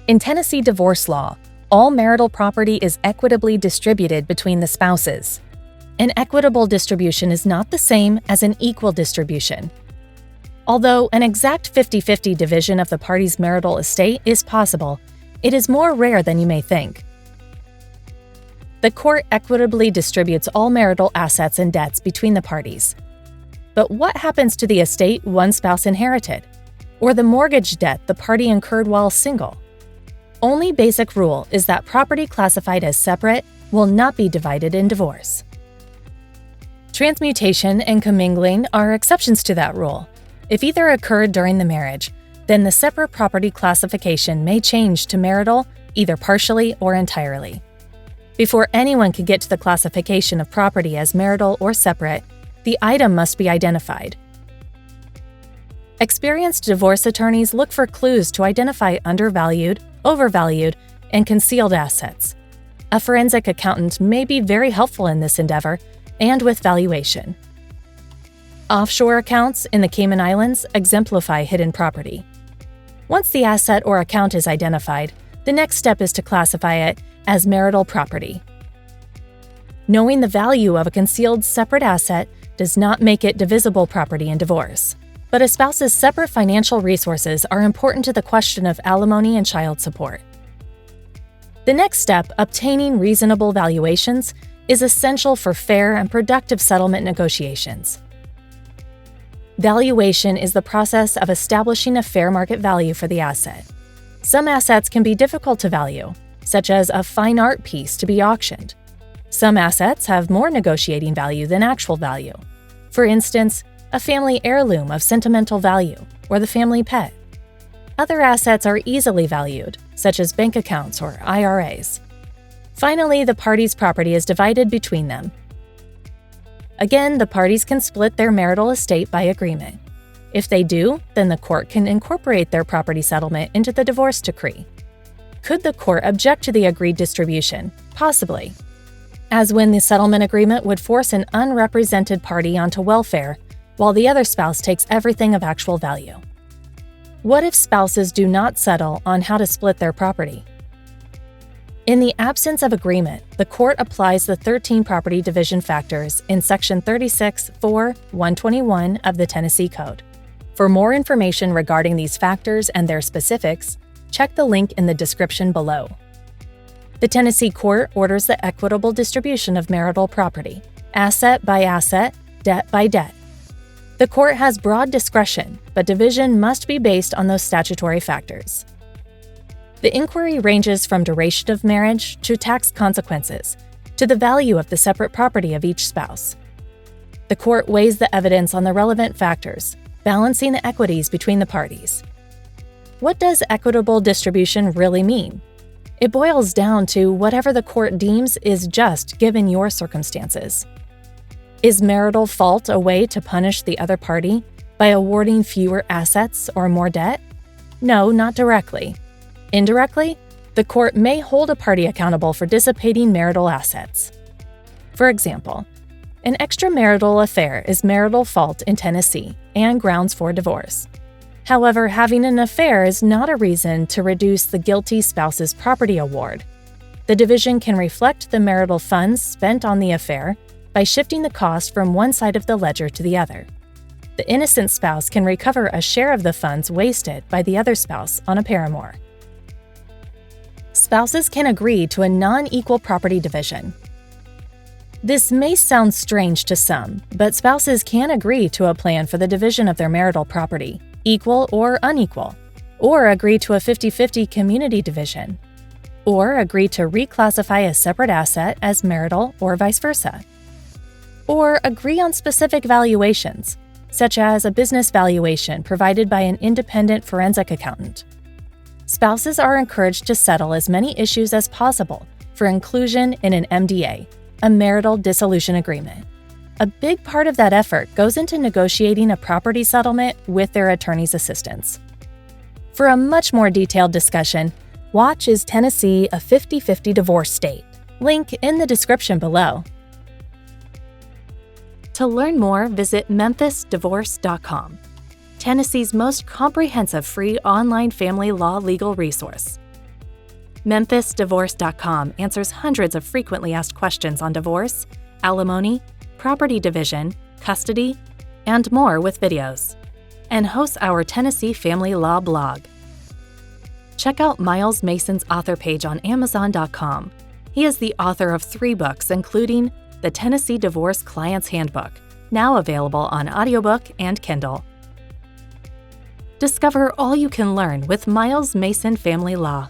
In Tennessee divorce law, all marital property is equitably distributed between the spouses. An equitable distribution is not the same as an equal distribution. Although an exact 50-50 division of the parties' marital estate is possible, it is more rare than you may think. The court equitably distributes all marital assets and debts between the parties. But what happens to the estate one spouse inherited, or the mortgage debt the party incurred while single? Only basic rule is that property classified as separate will not be divided in divorce. Transmutation and commingling are exceptions to that rule. If either occurred during the marriage, then the separate property classification may change to marital, either partially or entirely. Before anyone can get to the classification of property as marital or separate, the item must be identified. Experienced divorce attorneys look for clues to identify undervalued, overvalued, and concealed assets. A forensic accountant may be very helpful in this endeavor and with valuation. Offshore accounts in the Cayman Islands exemplify hidden property. Once the asset or account is identified, the next step is to classify it as marital property. Knowing the value of a concealed separate asset does not make it divisible property in divorce, but a spouse's separate financial resources are important to the question of alimony and child support. The next step, obtaining reasonable valuations, is essential for fair and productive settlement negotiations. Valuation is the process of establishing a fair market value for the asset. Some assets can be difficult to value, such as a fine art piece to be auctioned. Some assets have more negotiating value than actual value. For instance, a family heirloom of sentimental value, or the family pet. Other assets are easily valued, such as bank accounts or IRAs. Finally, the parties' property is divided between them. Again, the parties can split their marital estate by agreement. If they do, then the court can incorporate their property settlement into the divorce decree. Could the court object to the agreed distribution? Possibly. As when the settlement agreement would force an unrepresented party onto welfare, while the other spouse takes everything of actual value. What if spouses do not settle on how to split their property? In the absence of agreement, the court applies the 13 property division factors in Section 36(4)(121) of the Tennessee Code. For more information regarding these factors and their specifics, check the link in the description below. The Tennessee Court orders the equitable distribution of marital property, asset by asset, debt by debt. The court has broad discretion, but division must be based on those statutory factors. The inquiry ranges from duration of marriage to tax consequences, to the value of the separate property of each spouse. The court weighs the evidence on the relevant factors, balancing the equities between the parties. What does equitable distribution really mean? It boils down to whatever the court deems is just given your circumstances. Is marital fault a way to punish the other party by awarding fewer assets or more debt? No, not directly. Indirectly, the court may hold a party accountable for dissipating marital assets. For example, an extramarital affair is marital fault in Tennessee and grounds for divorce. However, having an affair is not a reason to reduce the guilty spouse's property award. The division can reflect the marital funds spent on the affair by shifting the cost from one side of the ledger to the other. The innocent spouse can recover a share of the funds wasted by the other spouse on a paramour. Spouses can agree to a non-equal property division. This may sound strange to some, but spouses can agree to a plan for the division of their marital property, equal or unequal, or agree to a 50-50 community division, or agree to reclassify a separate asset as marital or vice versa, or agree on specific valuations, such as a business valuation provided by an independent forensic accountant. Spouses are encouraged to settle as many issues as possible for inclusion in an MDA, a marital dissolution agreement. A big part of that effort goes into negotiating a property settlement with their attorney's assistance. For a much more detailed discussion, watch Is Tennessee a 50-50 divorce state? Link in the description below. To learn more, visit memphisdivorce.com. Tennessee's most comprehensive free online family law legal resource. MemphisDivorce.com answers hundreds of frequently asked questions on divorce, alimony, property division, custody, and more with videos, and hosts our Tennessee Family Law blog. Check out Miles Mason's author page on Amazon.com. He is the author of 3 books, including The Tennessee Divorce Client's Handbook, now available on audiobook and Kindle. Discover all you can learn with Miles Mason Family Law.